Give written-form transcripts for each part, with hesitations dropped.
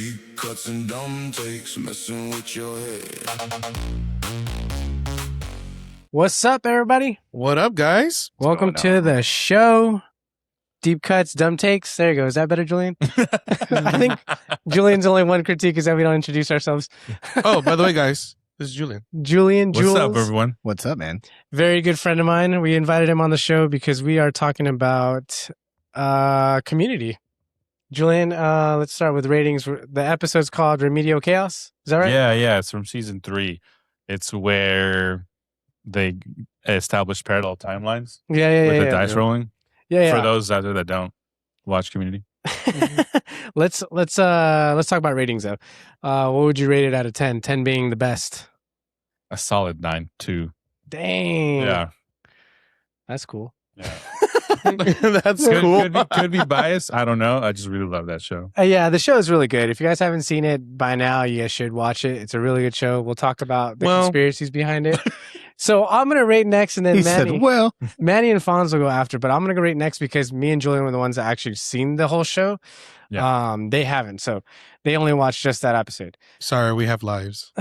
deep cuts and dumb takes messing with your head. What's up, everybody? What up, guys? Welcome to the show. Deep Cuts, Dumb Takes. There you go. Is that better, Julian? I think Julian's only one critique is that we don't introduce ourselves. Oh, by the way, guys, this is Julian. Julian, What's Jules, up, everyone? What's up, man? very good friend of mine. We invited him on the show because we are talking about Community. Julian, let's start with ratings. The episode's called Remedial Chaos. Is that right? Yeah. It's from season 3. It's where they establish parallel timelines Yeah. with the dice rolling. Yeah. For those out there that don't watch Community. Let's talk about ratings though. What would you rate it out of 10? 10 being the best. A solid 9, 2. Dang. Yeah. That's cool. Yeah. That's cool. Could be biased. I don't know. I just really love that show. Yeah, the show is really good. If you guys haven't seen it by now, you guys should watch it. It's a really good show. We'll talk about the conspiracies behind it. So I'm going to rate next, and then He Manny, said, well, Manny and Fonz will go after, but I'm going to go rate next because me and Julian were the ones that actually seen the whole show. Yeah. They haven't, so they only watched just that episode. Sorry, we have lives.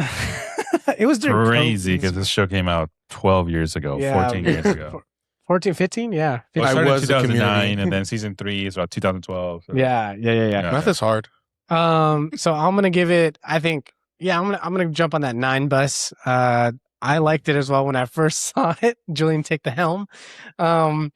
It was during Crazy COVID. because this show came out 12 years ago, Yeah. 14 years ago. 14, 15? Yeah. Well, it I started in was the 2009, Community. and then season 3 is about 2012. So. Yeah. Math is hard. So I'm gonna give it. I think, I'm gonna jump on that 9 bus. I liked it as well when I first saw it. Julian, take the helm. When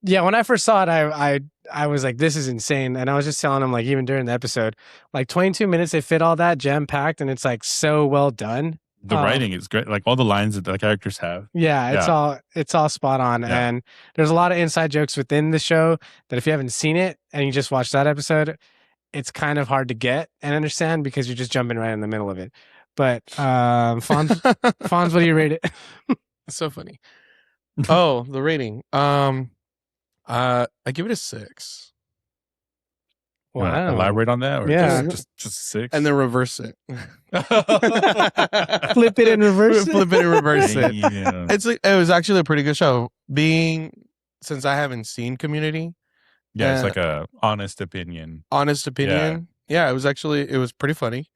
I first saw it, I was like, this is insane, and I was just telling him, like, even during the episode, like 22 minutes, they fit all that jam packed, and it's like so well done. The writing is great. Like all the lines that the characters have. Yeah, it's all spot on, Yeah. and there's a lot of inside jokes within the show that if you haven't seen it and you just watch that episode, it's kind of hard to get and understand because you're just jumping right in the middle of it. But Fonz, what do you rate it? It's so funny. Oh, the rating. I give it a 6, You wanna elaborate on that? Or Yeah. just 6? and then reverse it. Flip it and reverse it. Flip it and reverse it. Yeah. It was actually a pretty good show. Since I haven't seen Community, Yeah, it's like a honest opinion. honest opinion. Yeah, it was pretty funny,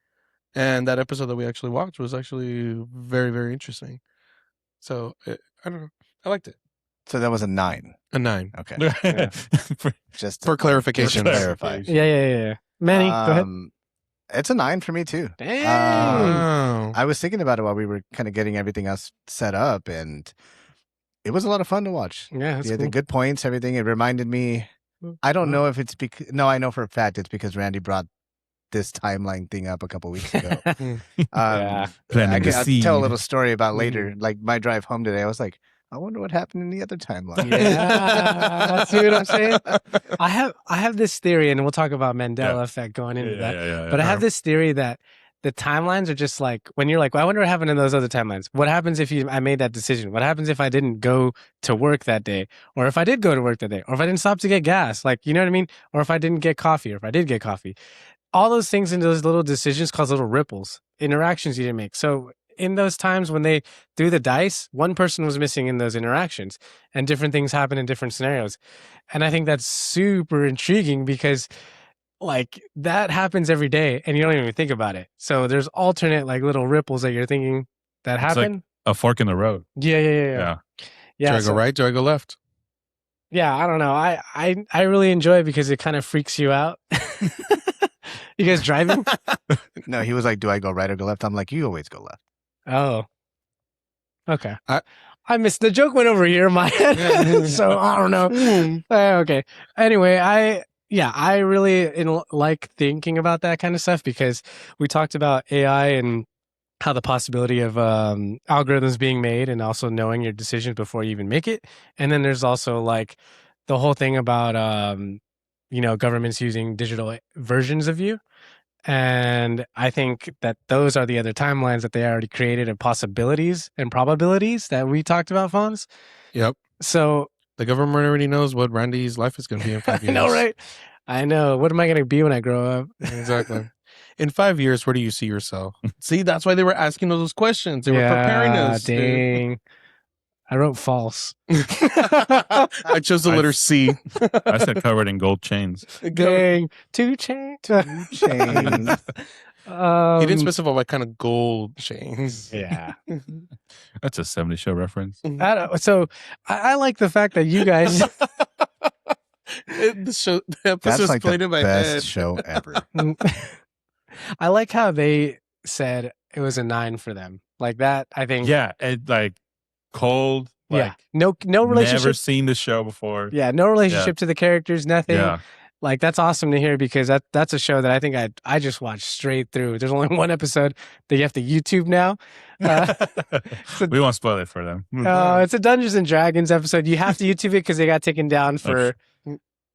and that episode that we actually watched was actually very, very interesting. So I don't know, I liked it. so that was a 9. A 9 Okay. Just for clarification. For clarify. Yeah. Manny, go ahead. It's a 9 for me, too. Damn. Oh. I was thinking about it while we were kind of getting everything else set up, and it was a lot of fun to watch. Yeah, that's Yeah, cool. the good points, everything. It reminded me, I don't know if it's because, no, I know for a fact it's because Randy brought this timeline thing up a couple weeks ago. Yeah. Planting the I'll seed. tell a little story about later. Like my drive home today, I was like, I wonder what happened in the other timeline. Yeah, see what I'm saying? I have this theory, and we'll talk about Mandela Yeah. Effect going into that. Yeah. But I have this theory that the timelines are just like when you're like, well, I wonder what happened in those other timelines. What happens if I made that decision? What happens if I didn't go to work that day? Or if I did go to work that day? Or if I didn't stop to get gas? Like, you know what I mean? Or if I didn't get coffee? Or if I did get coffee? All those things in those little decisions cause little ripples, interactions you didn't make. So in those times when they threw the dice, one person was missing in those interactions and different things happen in different scenarios. And I think that's super intriguing because like that happens every day and you don't even think about it. So there's alternate like little ripples that you're thinking that It's like happen. a fork in the road. Yeah. Do I go right? Do I go left? Yeah, I don't know. I really enjoy it because it kind of freaks you out. You guys driving? No, he was like, do I go right or go left? I'm like, you always go left. Oh. Okay. I missed the joke went over here in my head. So I don't know. Okay. Anyway, I really like thinking about that kind of stuff because we talked about AI and how the possibility of algorithms being made and also knowing your decisions before you even make it. And then there's also like the whole thing about, governments using digital versions of you. And I think that those are the other timelines that they already created and possibilities and probabilities that we talked about, Fonz. Yep. So The government already knows what Randy's life is going to be in 5 years. I know, right? I know. What am I going to be when I grow up? Exactly. In 5 years, where do you see yourself? See, that's why they were asking those questions. They were preparing us. dude. Dang. I wrote false. I chose the letter C. I said covered in gold chains. Dang, 2 chains. Chains. He didn't specify what kind of gold chains. Yeah. That's a 70s show reference. So I like the fact that you guys. The episode That's was like played the in my best head. show ever. I like how they said it was a 9 for them. Like that, I think. Yeah, it, like cold. Like, No relationship. Never seen the show before. Yeah, no relationship to the characters, nothing. Yeah. Like that's awesome to hear because that's a show that I think I just watched straight through. There's only one episode that you have to YouTube now. We won't spoil it for them. It's a Dungeons and Dragons episode. You have to YouTube it because they got taken down for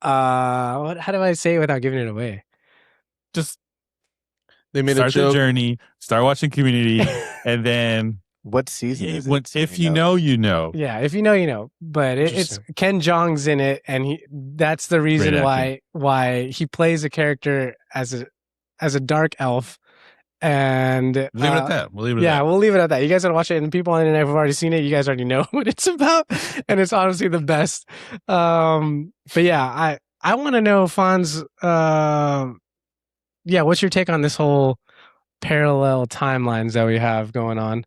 how do I say it without giving it away? Just They made start a joke. the journey, start watching Community, and then What season is it? if you know, you know. Yeah, if you know, you know. But it's Interesting. Ken Jeong's in it, and that's the reason Great why he plays a character as a dark elf. And Leave it at that. We'll leave it at yeah, that. we'll leave it at that. You guys gotta watch it, and people on the internet who've already seen it, you guys already know what it's about, and it's honestly the best. But yeah, I want to know, Fonz. Yeah, what's your take on this whole parallel timelines that we have going on?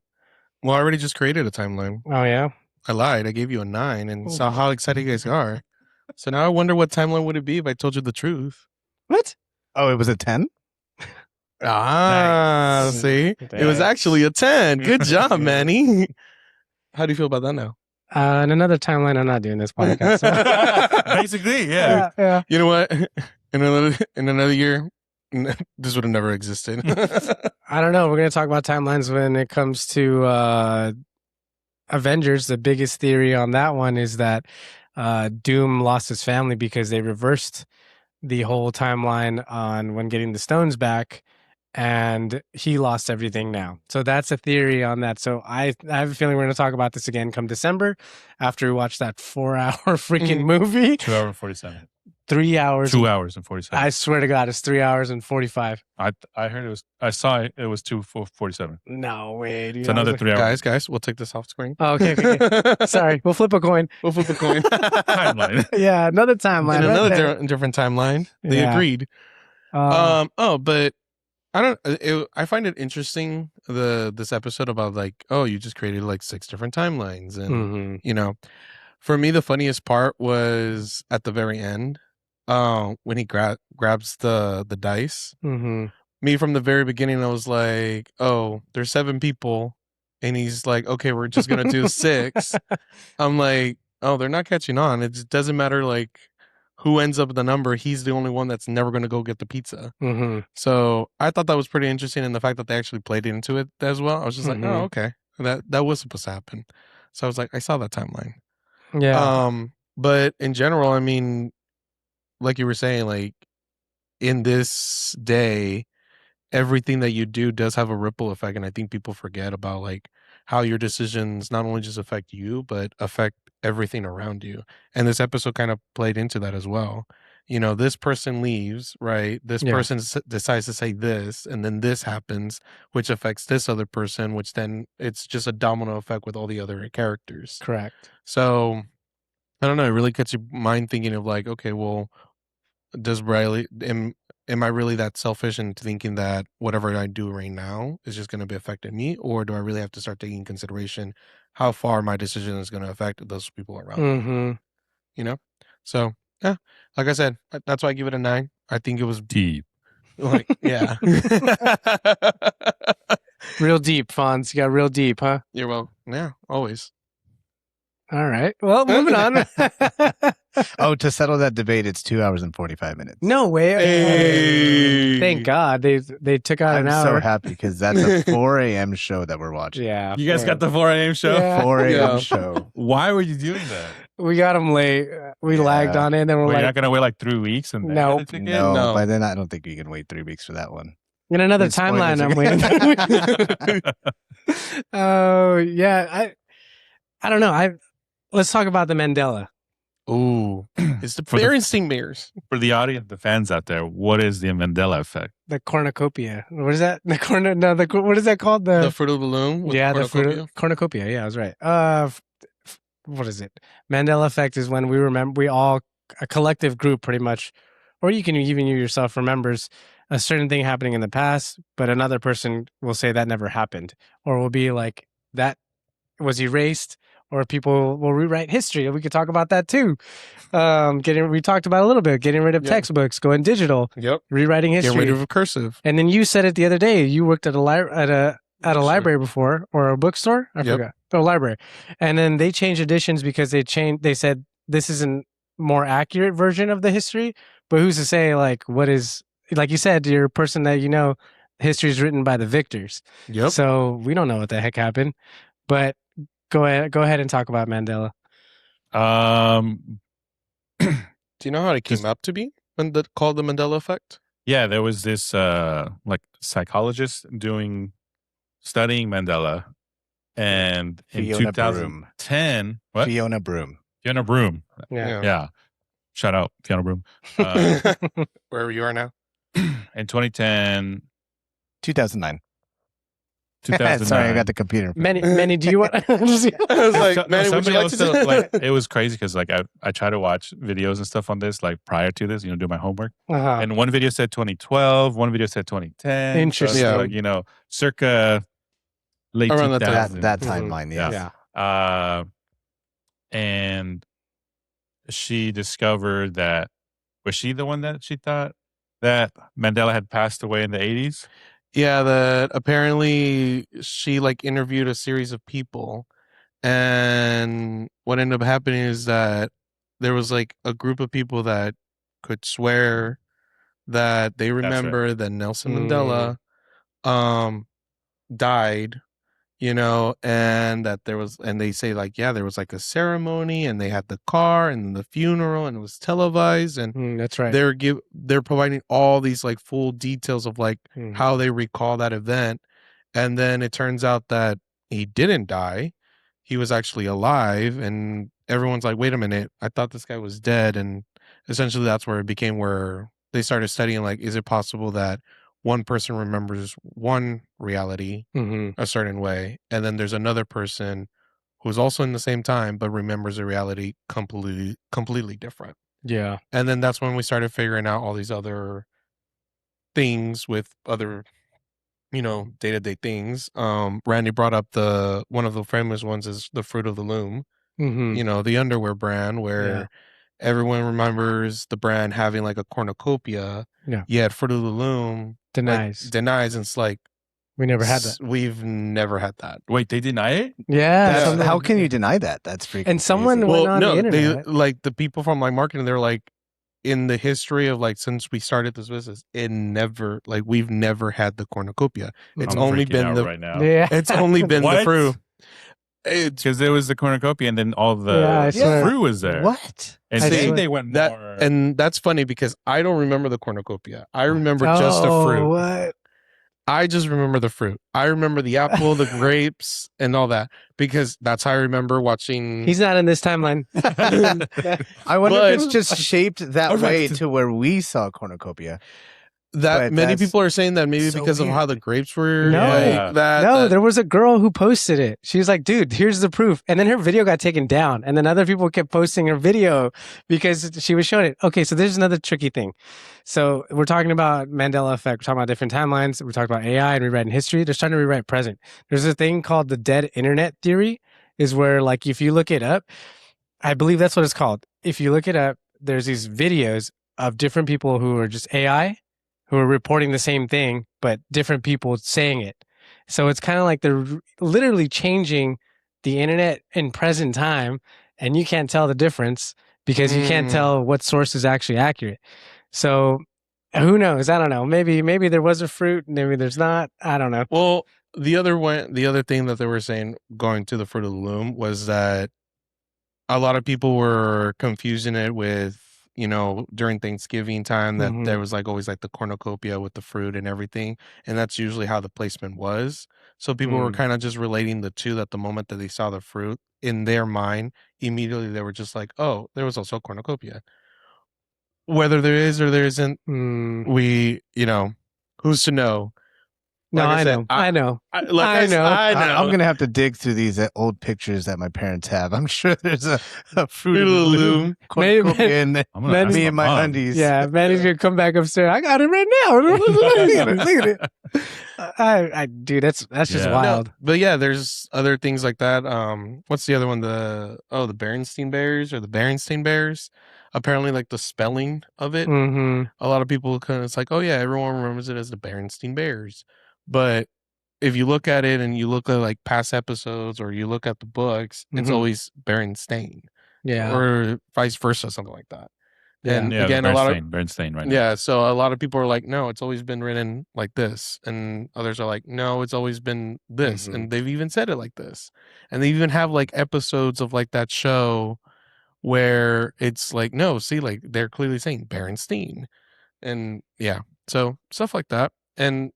Well, I already just created a timeline. Oh yeah, I lied. I gave you a 9 and saw how excited you guys are. So now I wonder what timeline would it be if I told you the truth. what? Oh, it was a 10? Ah, Nice. see? It was actually a 10. Good job, Manny. How do you feel about that now? In another timeline, I'm not doing this podcast. Basically, yeah. yeah. You know what? In another year, this would have never existed. I don't know. We're going to talk about timelines when it comes to Avengers. The biggest theory on that one is that Doom lost his family because they reversed the whole timeline on when getting the stones back, and he lost everything now. So that's a theory on that. So I have a feeling we're going to talk about this again come December after we watch that 4-hour freaking movie. 2 hours and 47. 3 hours. 2 hours and 47. I swear to God, it's 3 hours and 45. I heard it was. I saw it. It was 2:47. No way, dude. It's another 3 hours. Guys, we'll take this off screen. Oh, okay. Sorry, we'll flip a coin. We'll flip a coin. Timeline. Yeah, another timeline. In right another there. different timeline. They Yeah. agreed. But I don't. I find it interesting this episode about like, oh, you just created like 6 different timelines, and Mhm. you know, for me the funniest part was at the very end, when he grabs the dice. Mhm. Me from the very beginning, I was like, oh, there's 7 people, and he's like, okay, we're just gonna do 6. I'm like, oh, they're not catching on. It just doesn't matter like who ends up with the number. He's the only one that's never gonna go get the pizza. Mhm. So I thought that was pretty interesting, and the fact that they actually played into it as well. I was just like, Mhm. oh, okay, that was supposed to happen. So I was like, I saw that timeline. Yeah. But in general, I mean, like you were saying, like in this day, everything that you do does have a ripple effect, and I think people forget about like how your decisions not only just affect you but affect everything around you. And this episode kind of played into that as well. You know, this person leaves, right? This Yeah. person decides to say this, and then this happens, which affects this other person, which then it's just a domino effect with all the other characters. Correct. So I don't know. It really gets your mind thinking of like, okay, well, does Riley am I really that selfish in thinking that whatever I do right now is just going to be affecting me, or do I really have to start taking consideration how far my decision is going to affect those people around me? Mm-hmm. You know, so yeah, like I said, that's why I give it a 9. I think it was Deep. like, yeah. Real deep, Fonz. You got real deep, huh? You're well, yeah, always. All right. Well, moving on. Oh, to settle that debate, it's 2 hours and 45 minutes. No way. Hey. Thank God they took out I'm an so hour. happy because that's a 4 a.m. show that we're watching. Yeah. You guys got the 4 a.m. show? Yeah. 4 a.m. Yeah. show. Why were you doing that? We got them late. We Yeah. lagged on it, and then we're Were you like, not going to wait like 3 weeks? And then Nope. get a ticket? No, No. by then I don't think you can wait 3 weeks for that one. in another Then spoilers timeline, I'm again. waiting. Oh, yeah. I don't know. Let's talk about the Mandela. Ooh, it's the For the- Berenstain Bears. For the audience, the fans out there, what is the Mandela Effect? The cornucopia. What is that? What is that called? The Fruit of the Loom. with yeah, the cornucopia. cornucopia. Yeah, I was right. what is it? Mandela Effect is when we all, a collective group pretty much, or you can even you yourself remembers a certain thing happening in the past, but another person will say that never happened, or will be like that was erased, or people will rewrite history. And we could talk about that too. We talked about a little bit, getting rid of textbooks, going digital, Yep. rewriting Get history. rid of cursive. And then you said it the other day. You worked at a library before, or a bookstore. I forgot. Oh, library. And then they changed editions because they said this is a more accurate version of the history. But who's to say, like, what is, like you said, you're a person that history is written by the victors. Yep. So we don't know what the heck happened. But go ahead and talk about Mandela. Do you know how it came up to be called the Mandela Effect? Yeah, there was this like psychologist studying Mandela, and in Fiona 2010, what? Fiona Broom. Fiona Broom. Yeah. Shout out Fiona Broom. Wherever you are now. In 2010, 2009. 2009. Sorry, I got the computer. Many. Do you want? I was like, Manny, would you like to like, it was crazy because like I try to watch videos and stuff on this like prior to this, do my homework. Uh-huh. And one video said 2012, one video said 2010. Interesting. So like, circa late Around 2000s. That timeline, yes. Yeah. And she discovered that, was she the one that she thought that Mandela had passed away in the 80s? Yeah, that apparently she like interviewed a series of people, and what ended up happening is that there was like a group of people that could swear that they remember that Nelson Mandela died, and that and they say like, yeah, there was like a ceremony and they had the car and the funeral and it was televised, and that's right. They're providing all these like full details of like how they recall that event. And then it turns out that he didn't die. He was actually alive, and everyone's like, wait a minute, I thought this guy was dead. And essentially that's where it became where they started studying like, is it possible that one person remembers one reality a certain way, and then there's another person who's also in the same time but remembers a reality completely different. Yeah. And then that's when we started figuring out all these other things with other day-to-day things. Randy brought up one of the famous ones is the Fruit of the Loom, the underwear brand, where everyone remembers the brand having like a cornucopia. Yet Fruit of the Loom denies, and it's like, we never had that. We've never had that. Wait, they deny it? Yeah. How can you deny that? That's freaking And someone crazy. went on the internet. They like the people from like marketing, they're like, in the history of like since we started this business, we've never had the cornucopia. It's only been right now. It's only been the fruit. Because there was the cornucopia and then all the fruit was there. What? And they went more. And that's funny because I don't remember the cornucopia. I remember just the fruit. What? I just remember the fruit. I remember the apple, the grapes, and all that because that's how I remember watching. He's not in this timeline. I wonder if it's just shaped that way to where we saw cornucopia. That many people are saying that maybe because of how the grapes were there was a girl who posted it. She was like, dude, here's the proof. And then her video got taken down. And then other people kept posting her video because she was showing it. Okay, so there's another tricky thing. So we're talking about Mandela Effect. We're talking about different timelines. We're talking about AI and rewriting history. They're trying to rewrite present. There's a thing called the dead internet theory, is where like if you look it up, I believe that's what it's called. If you look it up, there's these videos of different people who are just AI, who are reporting the same thing, but different people saying it. So it's kind of like they're literally changing the internet in present time, and you can't tell the difference because you can't tell what source is actually accurate. So who knows? I don't know. Maybe there was a fruit, maybe there's not. I don't know. Well, the other thing that they were saying going to the Fruit of the Loom was that a lot of people were confusing it with, during Thanksgiving time, that there was like always like the cornucopia with the fruit and everything. And that's usually how the placement was. So people were kind of just relating the two, that the moment that they saw the fruit in their mind, immediately they were just like, oh, there was also a cornucopia. Whether there is or there isn't, we, who's to know? No, Like I I said, know. I know. I know. I'm gonna have to dig through these old pictures that my parents have. I'm sure there's a Fruit of the Little Loom Loom. cornucopia in there. I'm gonna ask Me my and my mom. undies. Yeah, Manny's gonna come back upstairs. I got it right now. Look at it. I dude, that's just Yeah. wild. No, but yeah, there's other things like that. What's the other one? The Berenstain Bears or the Berenstain Bears. Apparently, like the spelling of it, Mm-hmm. a lot of people kind of it's like, oh yeah, everyone remembers it as the Berenstain Bears. But if you look at it and you look at like past episodes or you look at the books, it's Mhm. always Berenstain Yeah. or vice versa, something like that. Yeah. And Yeah, again, a lot of Berenstain right now. yeah, so a lot of people are like, no, it's always been written like this. And others are like, no, it's always been this. Mhm. And they've even said it like this. And they even have like episodes of like that show where it's like, no, see, like they're clearly saying Berenstain. And yeah, so stuff like that. And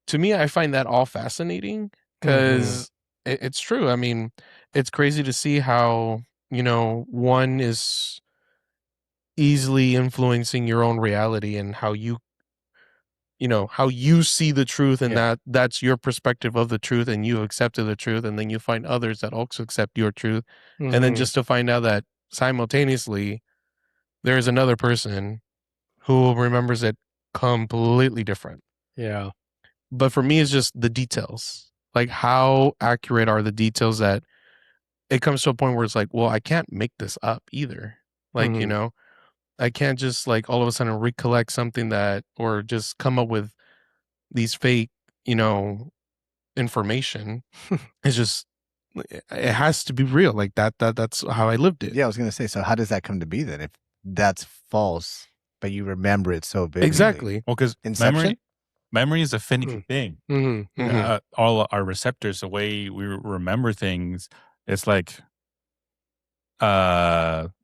to me, I find that all fascinating because it's true. I mean, it's crazy to see how, one is easily influencing your own reality and how how you see the truth and Yeah. that's your perspective of the truth and you accepted the truth and then you find others that also accept your truth and then Mhm. just to find out that simultaneously there is another person who remembers it completely different. Yeah. But for me it's just the details, like how accurate are the details that it comes to a point where it's like, well, I can't make this up either, like Mhm. I can't just like all of a sudden recollect something that or just come up with these fake, information. It's just it has to be real. Like that's how I lived it. Yeah, I was gonna say. So how does that come to be then? If that's false, but you remember it so vividly. Exactly. Well, because Inception? memory is a finicky thing. Mm-hmm. Mhm. All our receptors, the way we remember things, it's like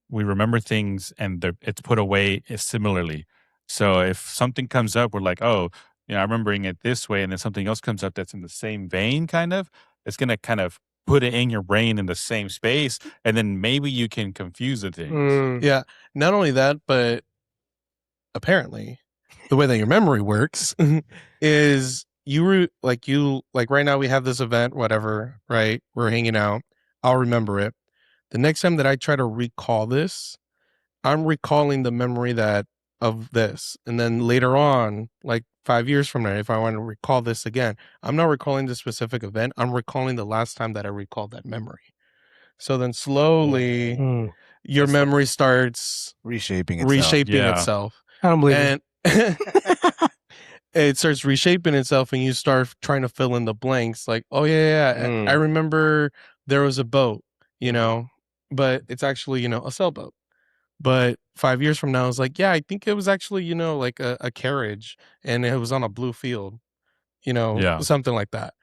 we remember things and it's put away similarly. So if something comes up, we're like, oh, I'm remembering it this way, and then something else comes up that's in the same vein, kind of. It's gonna kind of put it in your brain in the same space, and then maybe you can confuse the things. Mm. Yeah. Not only that, but apparently the way that your memory works is like right now we have this event, whatever, right? We're hanging out. I'll remember it. The next time that I try to recall this, I'm recalling the memory of this. And then later on, like 5 years from now, if I want to recall this again, I'm not recalling the specific event. I'm recalling the last time that I recalled that memory. So then slowly Mm. your memory starts Reshaping itself. Yeah. itself. I don't believe it. And it starts reshaping itself and you start trying to fill in the blanks like, oh yeah, I remember there was a boat, but it's actually, a sailboat. But 5 years from now, it's like, yeah, I think it was actually, like a carriage and it was on a blue field, Yeah. something like that.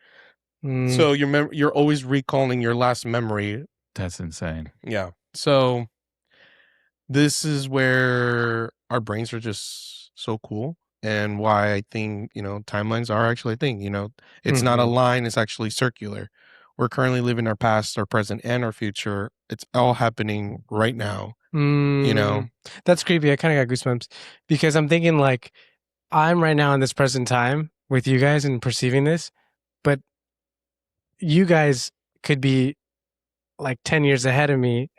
Mm. So you're always recalling your last memory. That's insane. Yeah. So this is where our brains are just so cool and why I think, timelines are actually a thing, it's not a line, it's actually circular. We're currently living our past, our present, and our future. It's all happening right now. That's creepy. I kind of got goosebumps because I'm thinking like I'm right now in this present time with you guys and perceiving this, but you guys could be like 10 years ahead of me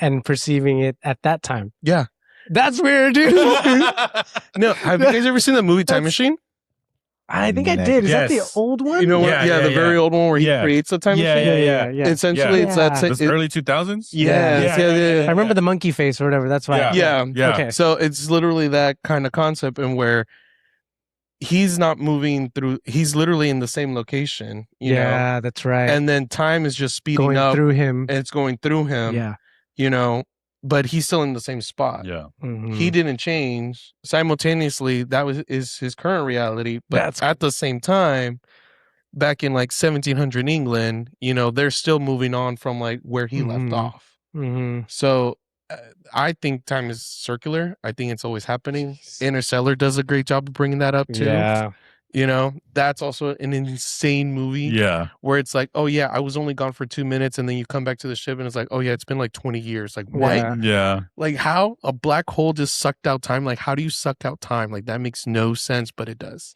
and perceiving it at that time. Yeah. That's weird, dude. No, have you guys ever seen the movie Time Machine? I think I did. Is that the old one? You know what? Yeah, the very old one where he creates the time machine. Yeah. Essentially, it's that. Those early 2000s? Yeah. I remember the monkey face or whatever. That's why. Yeah. Okay. So it's literally that kind of concept, and where he's not moving through. He's literally in the same location. You know? That's right. And then time is just speeding going up through him. and it's going through him. Yeah. But he's still in the same spot. Yeah. Mm-hmm. He didn't change. Simultaneously, is his current reality. But at the same time, back in like 1700 England, they're still moving on from like where he left off. Mm-hmm. So I think time is circular. I think it's always happening. Interstellar does a great job of bringing that up too. Yeah. That's also an insane movie. Yeah. Where it's like, oh yeah, I was only gone for 2 minutes, and then you come back to the ship, and it's like, oh yeah, it's been like 20 years. Like what? Yeah. Like how a black hole just sucked out time? Like how do you suck out time? Like that makes no sense, but it does.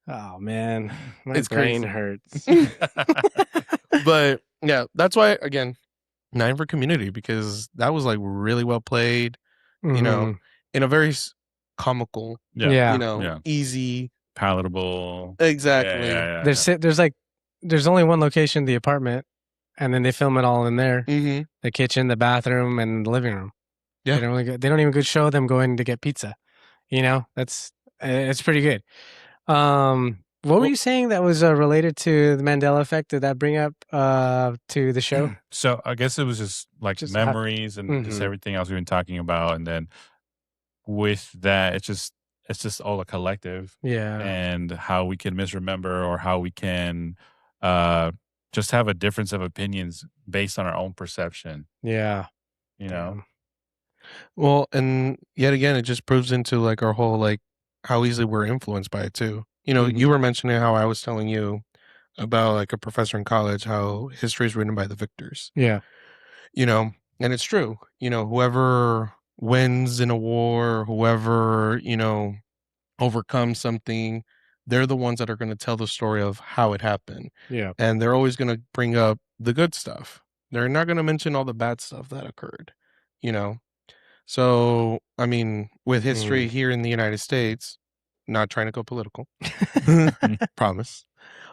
Oh man, my It's brain crazy. hurts. But yeah, that's why again, 9 for Community, because that was like really well played, you know, Mhm. in a very comical, Yeah. you know, Yeah. easy. Palatable. Exactly. There's only one location, the apartment, and then they film it all in there: Mm-hmm. the kitchen, the bathroom, and the living room. Yeah. They don't even show them going to get pizza. You know, it's pretty good. What were Well- you saying that was related to the Mandela Effect? Did that bring up to the show? So I guess it was just like Just how- memories and just Mhm. everything else we've been talking about, and then with that, it's just all a collective, Yeah. and how we can misremember or how we can just have a difference of opinions based on our own perception. Yeah. You know, Damn. Well, and yet again, it just proves into like our whole like how easily we're influenced by it too. You know, Mhm. you were mentioning how I was telling you about like a professor in college how history is written by the victors. Yeah. You know, and it's true. You know, whoever wins in a war, whoever, you know, overcomes something, they're the ones that are going to tell the story of how it happened. Yeah. And they're always going to bring up the good stuff. They're not going to mention all the bad stuff that occurred, you know. So, I mean, with history here in the United States, not trying to go political, promise.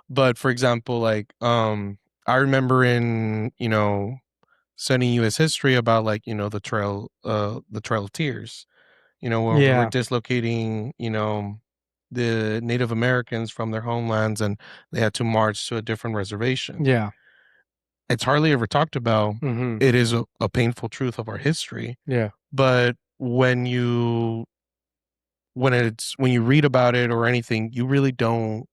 But for example, like, I remember in, you know, studying U.S. history about like, you know, the Trail of Tears, you know, where we were Yeah. dislocating, you know, the Native Americans from their homelands and they had to march to a different reservation. Yeah. It's hardly ever talked about. Mm-hmm. It is a painful truth of our history. Yeah. But when you read about it or anything, you really don't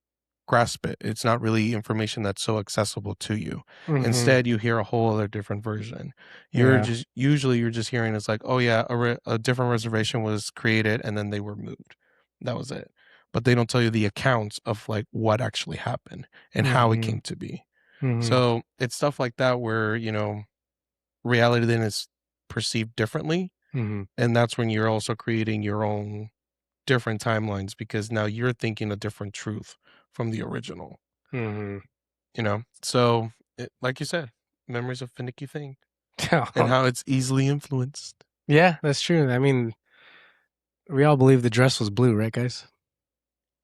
grasp it. It's not really information that's so accessible to you. Mhm. Instead, you hear a whole other different version. You're Yeah. just usually you're just hearing it's like, oh yeah, a different reservation was created and then they were moved. That was it. But they don't tell you the accounts of like what actually happened and how it Mhm. came to be. Mhm. So it's stuff like that where, you know, reality then is perceived differently. Mhm. And that's when you're also creating your own different timelines because now you're thinking a different truth from the original, Mhm. you know? So, like you said, memory's a finicky thing and how it's easily influenced. Yeah, that's true. I mean, we all believe the dress was blue, right, guys?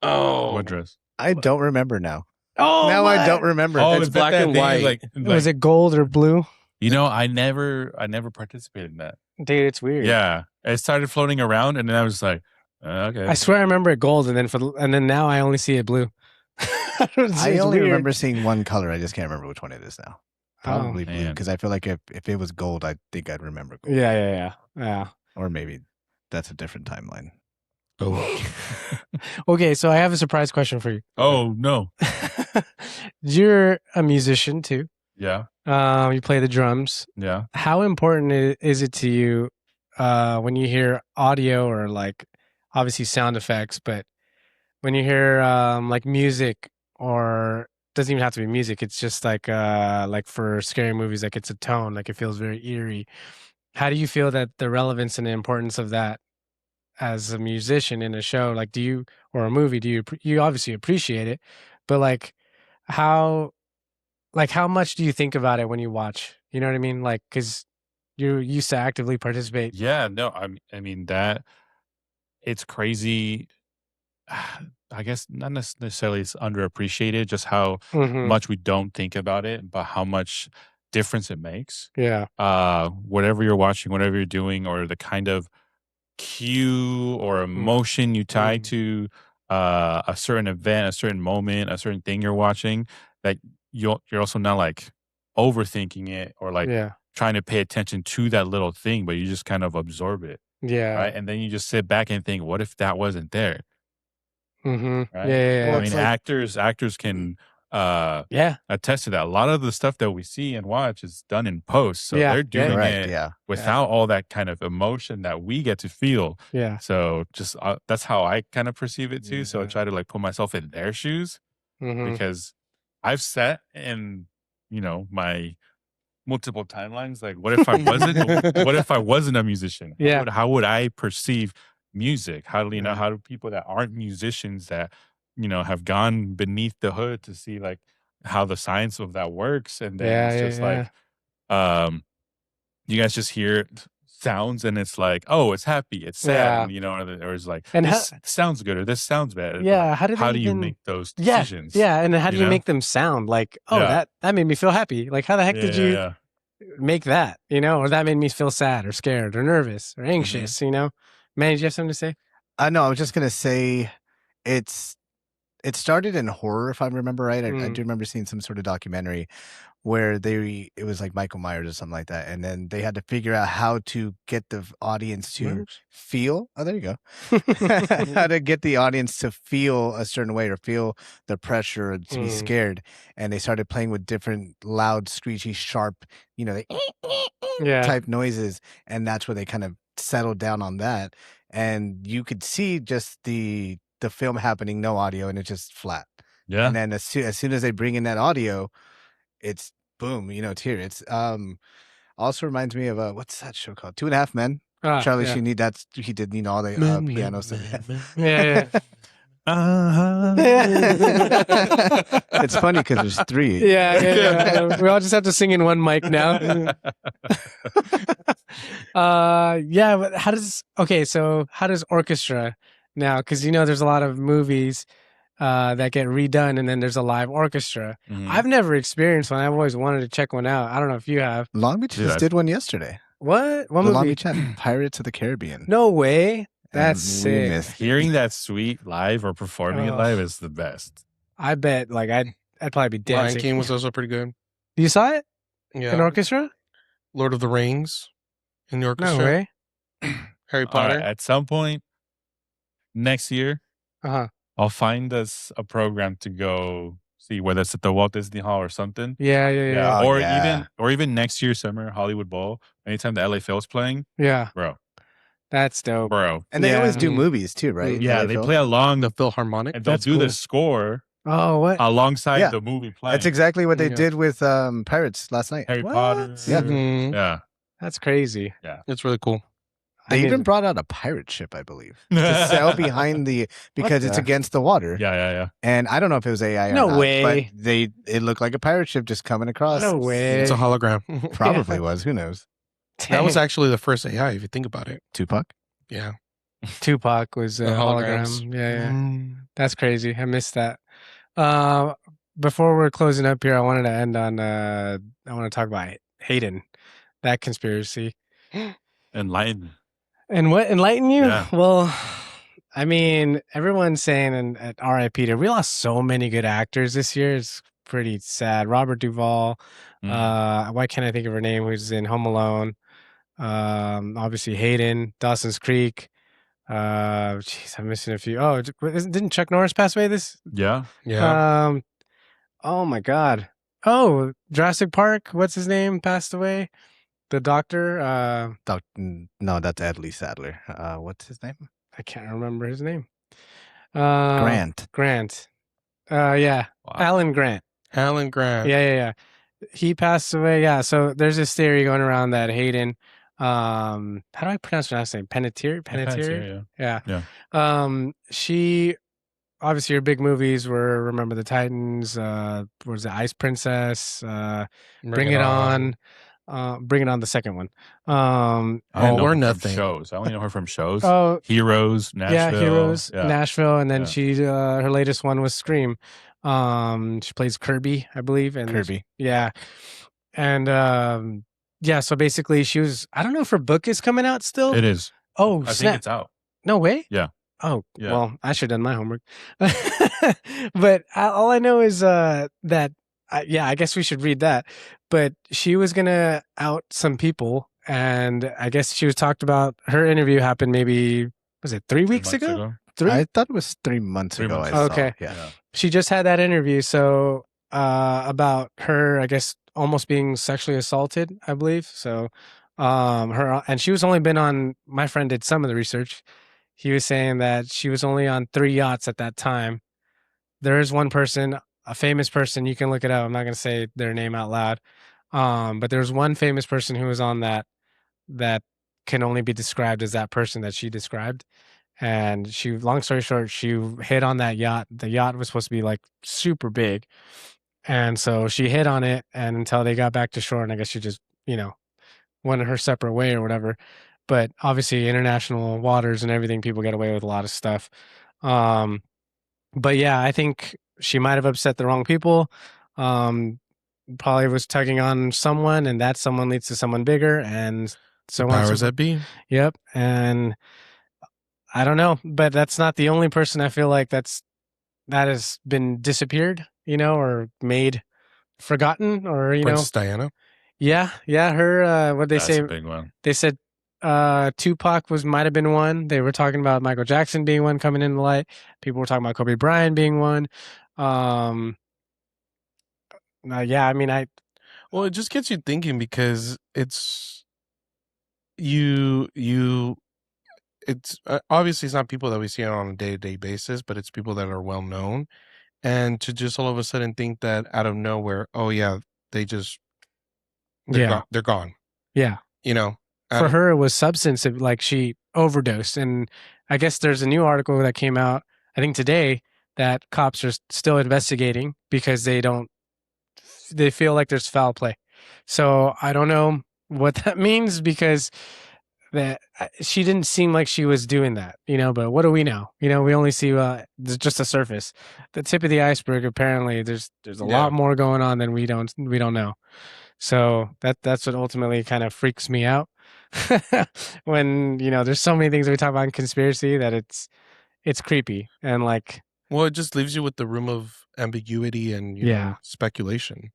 Oh, what dress? I don't remember now. Oh, Now I don't remember. Oh, It's is that black that and thing, white. Like, Was it gold or blue? you know, I never participated in that. Dude, it's weird. Yeah, it started floating around, and then I was like, okay. I swear I remember it gold, and then now I only see it blue. I only remember seeing one color. I just can't remember which one it is now. Probably blue man. because I feel like if it was gold, I think I'd remember gold. Yeah. Or maybe that's a different timeline. Oh, Okay, so I have a surprise question for you. Oh no. You're a musician too. Yeah. You play the drums. Yeah. How important is it to you when you hear audio or like obviously sound effects, but when you hear like music or doesn't even have to be music, it's just like for scary movies, like it's a tone, like it feels very eerie. How do you feel that the relevance and the importance of that as a musician in a show, like or a movie, you obviously appreciate it, but how how much do you think about it when you watch? You know what I mean? Like, because you used to actively participate. Yeah. No, I mean that it's crazy. I guess not necessarily it's underappreciated, just how Mhm. much we don't think about it, but how much difference it makes. Yeah. Whatever you're watching, whatever you're doing, or the kind of cue or emotion you tie to a certain event, a certain moment, a certain thing you're watching, that you're also not like overthinking it or like Yeah. trying to pay attention to that little thing, but you just kind of absorb it, Yeah. right? And then you just sit back and think, what if that wasn't there? Mm-hmm. Right? Yeah. Well, I it's mean, like- actors can Yeah. attest to that. A lot of the stuff that we see and watch is done in post, so Yeah, they're yeah. doing Correct. it Yeah. without all that kind of emotion that we get to feel. Yeah. So just that's how I kind of perceive it too. So I Yeah. try to like put myself in their shoes Mm-hmm. because I've sat in, you know, my multiple timelines. Like, what if I wasn't a musician? Yeah. How would I perceive music? How do you know? Yeah. How do people that aren't musicians that have gone beneath the hood to see like how the science of that works, and then Yeah, it's yeah, just yeah. like you guys just hear sounds and it's like, oh, it's happy, it's sad, or it's like And this sounds good or this sounds bad. Yeah, Like, how do they you even make those Yeah, decisions? yeah, and then how do you know? make them sound like, oh, Yeah. that made me feel happy? Like, how the heck did you Yeah. make that? Or that made me feel sad or scared or nervous or Mm-hmm. anxious. Man, did you have something to say? No, I was just gonna say it started in horror, if I remember right. I do remember seeing some sort of documentary where it was like Michael Myers or something like that, and then they had to figure out how to get the audience to feel. Oh, there you go. How to get the audience to feel a certain way or feel the pressure or to be scared, and they started playing with different loud, screechy, sharp, type noises, and that's where they kind of settled down on that, and you could see just the film happening, no audio, and it's just flat. Yeah. And then as soon as they bring in that audio, it's boom, it's here. It's also reminds me of what's that show called? 2.5 Men. Charlie Sheen, he did all the piano stuff. Yeah. It's funny because there's 3. Yeah. We all just have to sing in one mic now. But how does orchestra now? Because there's a lot of movies that get redone, and then there's a live orchestra. Mhm. I've never experienced one. I've always wanted to check one out. I don't know if you have. Long Beach just did one yesterday. What? What The movie? Long Beach had Pirates of the Caribbean. No way. That's And we sick. missed it. Hearing that suite live or performing it live is the best. I bet. Like I'd probably be Lion dancing. King was also pretty good. You saw it? Yeah. An orchestra? Lord of the Rings in the orchestra. No way. Harry All Potter. right, at some point next year, I'll find us a program to go see, whether it's at the Walt Disney Hall or something. Yeah. Oh, yeah. Even next year summer Hollywood Bowl. Anytime the LA Phil's playing, Yeah. bro. That's dope. And they always do Mhm. movies too, right? Yeah, LA they Phil? play along The Philharmonic. and they'll That's do the cool. score Oh, what? alongside Yeah. the movie playing. That's exactly what they Yeah. did with Pirates last night. Harry What? Potter. Yeah. Mhm. Yeah. That's crazy. It's really cool. They I need even to- brought out a pirate ship, I believe, to sail behind because it's the- against the water. Yeah. And I don't know if it was AI or No not, way. but it looked like a pirate ship just coming across. No way. It's a hologram. Probably was. Who knows? That was actually the first AI, if you think about it. Tupac. Yeah. Tupac was a The hologram. holograms. Yeah. That's crazy. I missed that. Before we're closing up here, I wanted to end on I want to talk about Hayden, that conspiracy. Enlighten. And what enlighten you? Yeah. Well, I mean, everyone's saying at RIP, we lost so many good actors this year. It's pretty sad. Robert Duvall. Why can't I think of her name? Who's in Home Alone? Obviously Hayden, Dawson's Creek. Jeez, I'm missing a few. Oh, didn't Chuck Norris pass away this? Yeah. Yeah. Oh my God. Oh, Jurassic Park. What's his name? Passed away. The doctor. No, that's Ed Lee Sadler. What's his name? I can't remember his name. Grant. Yeah. Wow. Alan Grant. Alan Grant. Yeah. He passed away. Yeah. So there's this theory going around that Hayden, how do I pronounce her last name? Panettiere? Yeah. She, obviously her big movies were Remember the Titans, what was it, Ice Princess, Bring It On. Bring It On, the second one. I All know or her from Nothing. shows. I only know her from shows. Oh, Heroes, Nashville. yeah, Heroes, Yeah. Nashville, and then Yeah. she her latest one was Scream. She plays Kirby, I believe, and Kirby. yeah, and yeah. So basically, she was. I don't know if her book is coming out still. It is. Oh, I think snap! it's out. No way. Yeah. Oh, Yeah. well, I should have done my homework. But all I know is that. Yeah, I guess we should read that. But she was gonna out some people, and I guess she was talked about. Her interview happened maybe, was it 3 weeks months ago? 3? I thought it was 3 months 3 ago. months I saw. Okay. Yeah. She just had that interview, so about her, I guess, almost being sexually assaulted, I believe. So her, and she was only been on, my friend did some of the research. He was saying that she was only on 3 yachts at that time. There is one person, a famous person, you can look it up. I'm not going to say their name out loud. But there's one famous person who was on that can only be described as that person that she described. And long story short, she hit on that yacht. The yacht was supposed to be like super big. And so she hit on it, and until they got back to shore, and I guess she just, went her separate way or whatever. But obviously international waters and everything, people get away with a lot of stuff. But yeah, I think she might have upset the wrong people. Probably was tugging on someone, and that someone leads to someone bigger, and so on. Powers that be. Yep. And I don't know, but that's not the only person I feel like that has been disappeared, or made forgotten, or Princess Diana. Yeah, her. What they That's say? a big one. They said Tupac might have been one. They were talking about Michael Jackson being one coming in the light. People were talking about Kobe Bryant being one. Yeah, I mean, Well, it just gets you thinking because it's obviously it's not people that we see on a day-to-day basis, but it's people that are well known, and to just all of a sudden think that out of nowhere, oh yeah, they're gone. Yeah. For her, it was substance. Like she overdosed, and I guess there's a new article that came out, I think today, that cops are still investigating because they feel like there's foul play. So I don't know what that means, because that she didn't seem like she was doing that, but what do we know? We only see just the surface, the tip of the iceberg. Apparently there's a lot more going on than we don't know. So that's what ultimately kind of freaks me out. When there's so many things we talk about in conspiracy that it's creepy, and like, well, it just leaves you with the room of ambiguity and speculation,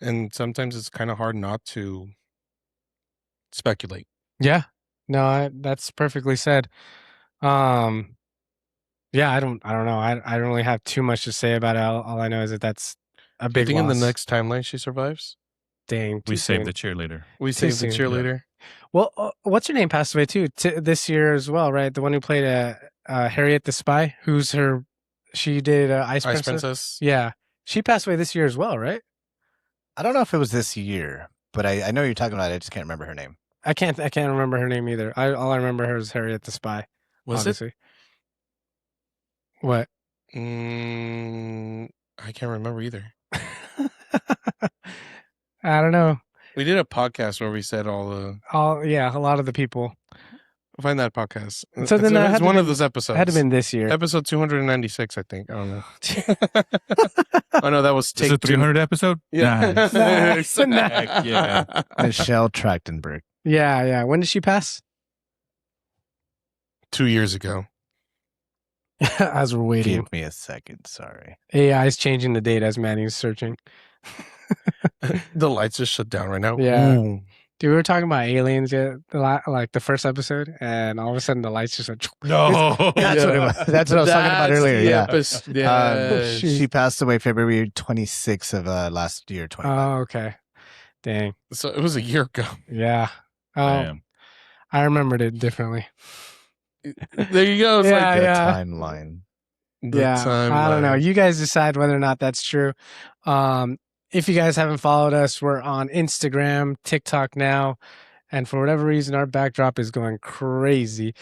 and sometimes it's kind of hard not to speculate. Yeah, no, that's perfectly said. Yeah, I don't know. I don't really have too much to say about it. All I know is that that's a big Do you think loss. in the next timeline she survives? Dang, we saved the cheerleader. We saved the cheerleader. Well, what's her name passed away too this year as well, right? The one who played Harriet the Spy, she did Ice Princess. Yeah, she passed away this year as well, right? I don't know if it was this year, but I know you're talking about it. I just can't remember her name. I can't remember her name either. All I remember her is Harriet the Spy. Was obviously. it? What? I can't remember either. I don't know. We did a podcast where we said a lot of the people. Find that podcast. So then it's one of those episodes. Had to been this year. Episode 296, I think. I don't know. Oh no, that was This is a 300 episode. Yeah. Nice. Heck yeah. Michelle Trachtenberg. Yeah. When did she pass? 2 years ago. As we're waiting. Give me a second. Sorry. AI is changing the date as Manny's searching. The lights just shut down right now. Yeah. Ooh. Dude, we were talking about aliens like the first episode, and all of a sudden the lights just went. No. That's what it was. That's what I was talking about earlier. Yeah. Yeah. She passed away February 26th of last year. 25. Oh, okay. Dang. So it was a year ago. Yeah. Oh, Damn. I remembered it differently. There you go. It's Yeah, like The yeah. timeline. the I don't know. timeline. You guys decide whether or not that's true. If you guys haven't followed us, we're on Instagram, TikTok now, and for whatever reason, our backdrop is going crazy.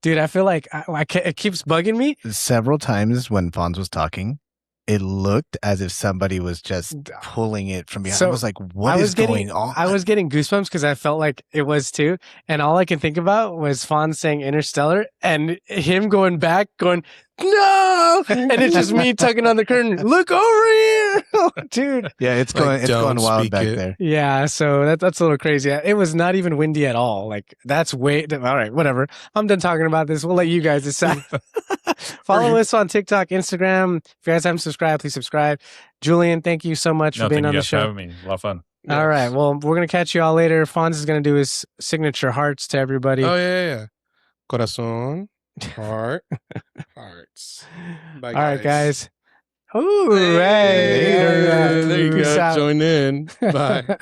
Dude, I feel like it keeps bugging me. Several times when Fonz was talking, it looked as if somebody was just pulling it from behind. So, I was like, what is going on? I was getting goosebumps because I felt like it was too. And all I could think about was Fonz saying Interstellar and him going back, going, no! And it's just me tugging on the curtain. Look over here! Dude. Yeah, it's Like, going don't wild speak back it. there. Yeah, so that's a little crazy. It was not even windy at all. Like, that's all right, whatever. I'm done talking about this. We'll let you guys decide. Follow us on TikTok, Instagram. If you guys haven't subscribed, please subscribe. Julian, thank you so much for being on the show. Having me. A lot of fun. All right. Well, we're going to catch you all later. Fonz is going to do his signature hearts to everybody. Oh, yeah. Corazón. Heart. Hearts. Bye, All right, guys. Ooh, hey. There you Peace go. out. Join in. Bye.